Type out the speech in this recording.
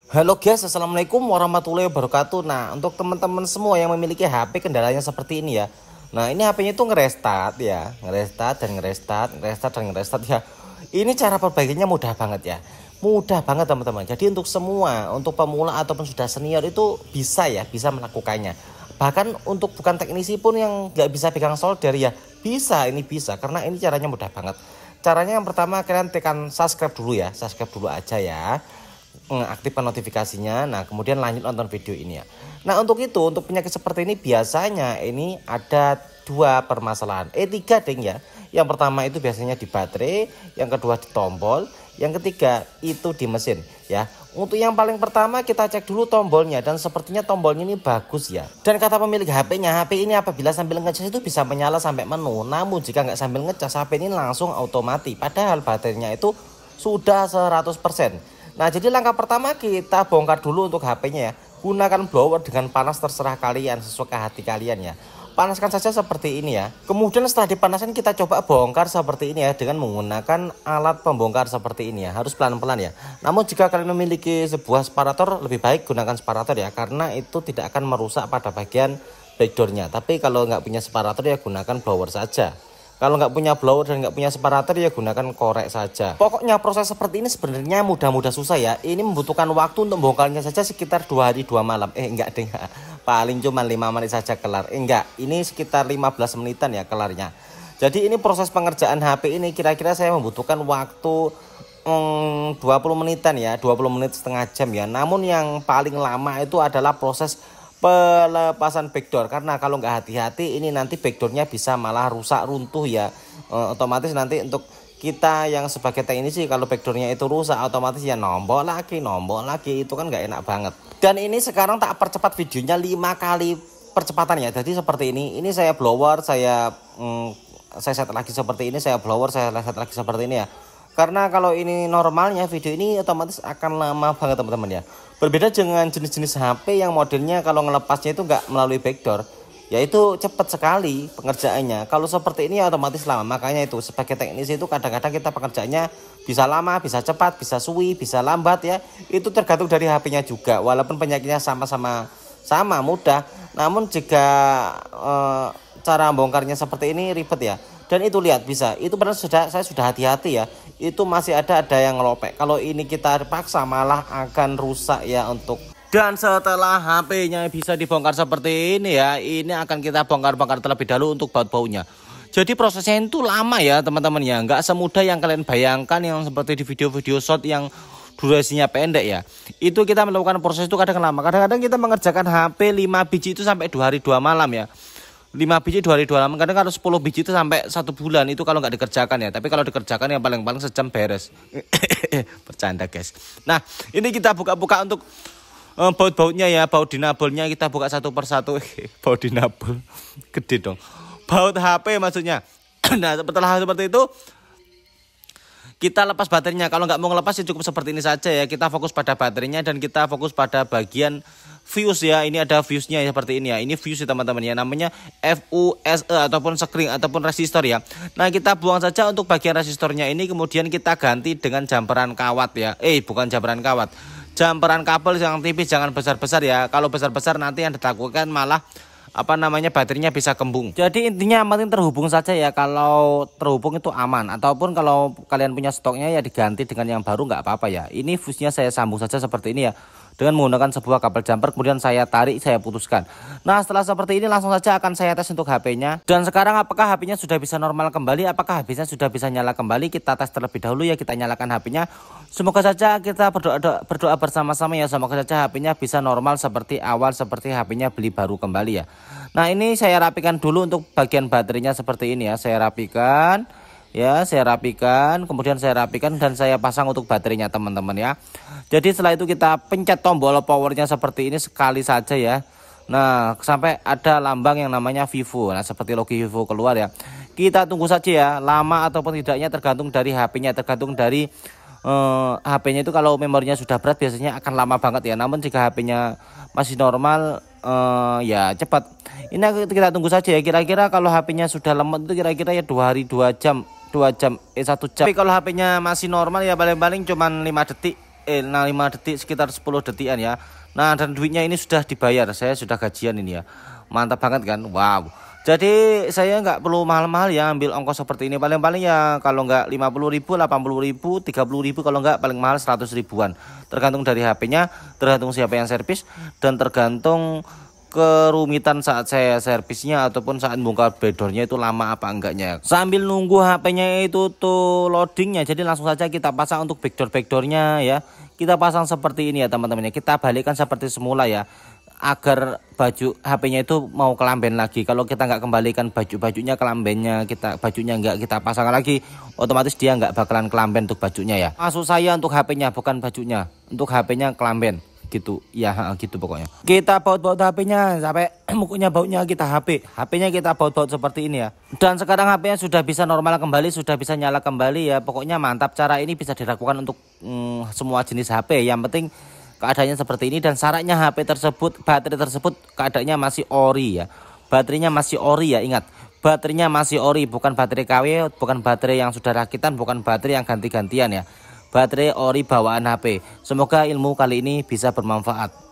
Halo guys, assalamualaikum warahmatullahi wabarakatuh. Nah, untuk teman-teman semua yang memiliki HP kendalanya seperti ini ya. Nah, ini HP-nya itu ngerestart ya, ngerestart ya. Ini cara perbaikinya mudah banget ya, mudah banget teman-teman. Jadi untuk semua, untuk pemula ataupun sudah senior itu bisa ya, bisa melakukannya. Bahkan untuk bukan teknisi pun yang nggak bisa pegang solder ya, bisa, ini bisa karena ini caranya mudah banget. Caranya yang pertama kalian tekan subscribe dulu ya, subscribe dulu aja ya, aktifkan notifikasinya. Nah kemudian lanjut nonton video ini ya. Nah untuk itu, untuk penyakit seperti ini biasanya ini ada dua permasalahan, tiga ding ya. Yang pertama itu biasanya di baterai, yang kedua di tombol, yang ketiga itu di mesin ya. Untuk yang paling pertama kita cek dulu tombolnya, dan sepertinya tombolnya ini bagus ya. Dan kata pemilik HP-nya, HP ini apabila sambil ngecas itu bisa menyala sampai menu. Namun jika nggak sambil ngecas, HP ini langsung otomatis. Padahal baterainya itu sudah 100%. Nah jadi langkah pertama kita bongkar dulu untuk HP-nya ya. Gunakan blower dengan panas terserah kalian, sesuai ke hati kalian ya. Panaskan saja seperti ini ya. Kemudian setelah dipanaskan kita coba bongkar seperti ini ya, dengan menggunakan alat pembongkar seperti ini ya. Harus pelan-pelan ya. Namun jika kalian memiliki sebuah separator, lebih baik gunakan separator ya, karena itu tidak akan merusak pada bagian backdoornya. Tapi kalau nggak punya separator ya gunakan blower saja. Kalau nggak punya blower dan nggak punya separator ya gunakan korek saja. Pokoknya proses seperti ini sebenarnya mudah-mudah susah ya. Ini membutuhkan waktu untuk bongkarnya saja sekitar 2 hari 2 malam. Enggak deh, paling cuma 5 menit saja kelar. Enggak, ini sekitar 15 menitan ya kelarnya. Jadi ini proses pengerjaan HP ini kira-kira saya membutuhkan waktu 20 menitan ya, 20 menit setengah jam ya. Namun yang paling lama itu adalah proses pelepasan backdoor, karena kalau nggak hati-hati ini nanti backdoornya bisa malah rusak runtuh ya. Otomatis nanti untuk kita yang sebagai teknisi, kalau backdoornya itu rusak otomatis ya nombok lagi, itu kan nggak enak banget. Dan ini sekarang tak percepat videonya 5 kali percepatan ya. Jadi seperti ini saya blower, saya set lagi seperti ini, saya blower, saya set lagi seperti ini ya. Karena kalau ini normalnya video ini otomatis akan lama banget teman-teman ya. Berbeda dengan jenis-jenis HP yang modelnya kalau ngelepasnya itu nggak melalui backdoor, yaitu cepat sekali pengerjaannya. Kalau seperti ini ya otomatis lama. Makanya itu sebagai teknisi itu kadang-kadang kita pekerjaannya bisa lama, bisa cepat, bisa suwi, bisa lambat ya. Itu tergantung dari HP-nya juga. Walaupun penyakitnya sama mudah, namun jika cara bongkarnya seperti ini ribet ya. Dan itu lihat bisa, itu benar saya sudah hati-hati ya. Itu masih ada yang ngelopek. Kalau ini kita paksa malah akan rusak ya untuk. Dan setelah HP-nya bisa dibongkar seperti ini ya, ini akan kita bongkar terlebih dahulu untuk baut-bautnya. Jadi prosesnya itu lama ya teman-teman ya, nggak semudah yang kalian bayangkan yang seperti di video-video short yang durasinya pendek ya. Itu kita melakukan proses itu kadang lama. Kadang-kadang kita mengerjakan HP 5 biji itu sampai 2 hari 2 malam ya. 5 biji 2 hari 2 malam, kadang kalau 10 biji itu sampai 1 bulan, itu kalau nggak dikerjakan ya. Tapi kalau dikerjakan yang paling sejam beres. Bercanda guys. Nah ini kita buka-buka untuk baut-bautnya ya. Baut dinabolnya kita buka satu persatu. Baut dinabol gede dong, baut HP maksudnya. Nah setelah seperti itu kita lepas baterainya. Kalau nggak mau ngelepas ya cukup seperti ini saja ya. Kita fokus pada baterainya dan kita fokus pada bagian fuse ya. Ini ada fuse-nya ya, seperti ini ya. Ini fuse ya teman-teman ya, namanya FUSE ataupun sekring ataupun resistor ya. Nah kita buang saja untuk bagian resistornya ini, kemudian kita ganti dengan jamperan kawat ya. Bukan jamperan kawat, jamperan kabel yang tipis, jangan besar-besar ya. Kalau besar-besar nanti yang ditakutkan malah baterainya bisa kembung. Jadi intinya yang penting terhubung saja ya. Kalau terhubung itu aman, ataupun kalau kalian punya stoknya ya diganti dengan yang baru nggak apa-apa ya. Ini fuse-nya saya sambung saja seperti ini ya, dengan menggunakan sebuah kabel jumper, kemudian saya tarik, saya putuskan. Nah setelah seperti ini langsung saja akan saya tes untuk HP-nya. Dan sekarang apakah HP-nya sudah bisa normal kembali, apakah HP-nya sudah bisa nyala kembali, kita tes terlebih dahulu ya. Kita nyalakan HP-nya. Semoga saja kita berdoa bersama-sama ya. Semoga saja HP-nya bisa normal seperti awal, seperti HP-nya beli baru kembali ya. Nah ini saya rapikan dulu untuk bagian baterainya seperti ini ya. Saya rapikan ya, kemudian saya rapikan dan saya pasang untuk baterainya teman-teman ya. Jadi setelah itu kita pencet tombol powernya seperti ini sekali saja ya. Nah sampai ada lambang yang namanya Vivo. Nah seperti logo Vivo keluar ya. Kita tunggu saja ya, lama ataupun tidaknya tergantung dari HP-nya, tergantung dari HP-nya itu. Kalau memorinya sudah berat biasanya akan lama banget ya. Namun jika HP-nya masih normal ya cepat. Ini kita tunggu saja ya. Kira-kira kalau HP-nya sudah lemot itu kira-kira ya 2 hari 2 jam 1 jam. Tapi kalau HP-nya masih normal ya paling-paling cuman 5 detik 5 detik sekitar 10 detikan ya. Nah, dan duitnya ini sudah dibayar, saya sudah gajian ini ya. Mantap banget kan? Wow. Jadi saya nggak perlu mahal-mahal ya ambil ongkos seperti ini. Paling-paling ya kalau nggak 50.000, 80.000, 30.000, kalau nggak paling mahal 100 ribuan. Tergantung dari HP-nya, tergantung siapa yang servis, dan tergantung kerumitan saat saya servisnya ataupun saat bongkar bedornya itu lama apa enggaknya. Sambil nunggu HP-nya itu tuh loadingnya, jadi langsung saja kita pasang untuk backdoor-backdoornya ya. Kita pasang seperti ini ya teman-teman ya. Kita balikkan seperti semula ya, agar baju HP-nya itu mau kelamben lagi. Kalau kita nggak kembalikan bajunya kelambennya, bajunya nggak kita pasang lagi, otomatis dia nggak bakalan kelamben untuk bajunya ya. Maksud saya untuk HP-nya bukan bajunya, untuk HP-nya kelamben gitu ya, gitu pokoknya. Kita baut-baut HP-nya sampai mukunya baunya kita HP-nya kita baut-baut seperti ini ya. Dan sekarang HP-nya sudah bisa normal kembali, sudah bisa nyala kembali ya. Pokoknya mantap, cara ini bisa dilakukan untuk semua jenis HP. Yang penting keadaannya seperti ini, dan syaratnya HP tersebut, baterai tersebut keadaannya masih ori ya. Baterainya masih ori ya, ingat. Baterainya masih ori, bukan baterai KW, bukan baterai yang sudah rakitan, bukan baterai yang ganti-gantian ya. Baterai ori bawaan HP. Semoga ilmu kali ini bisa bermanfaat.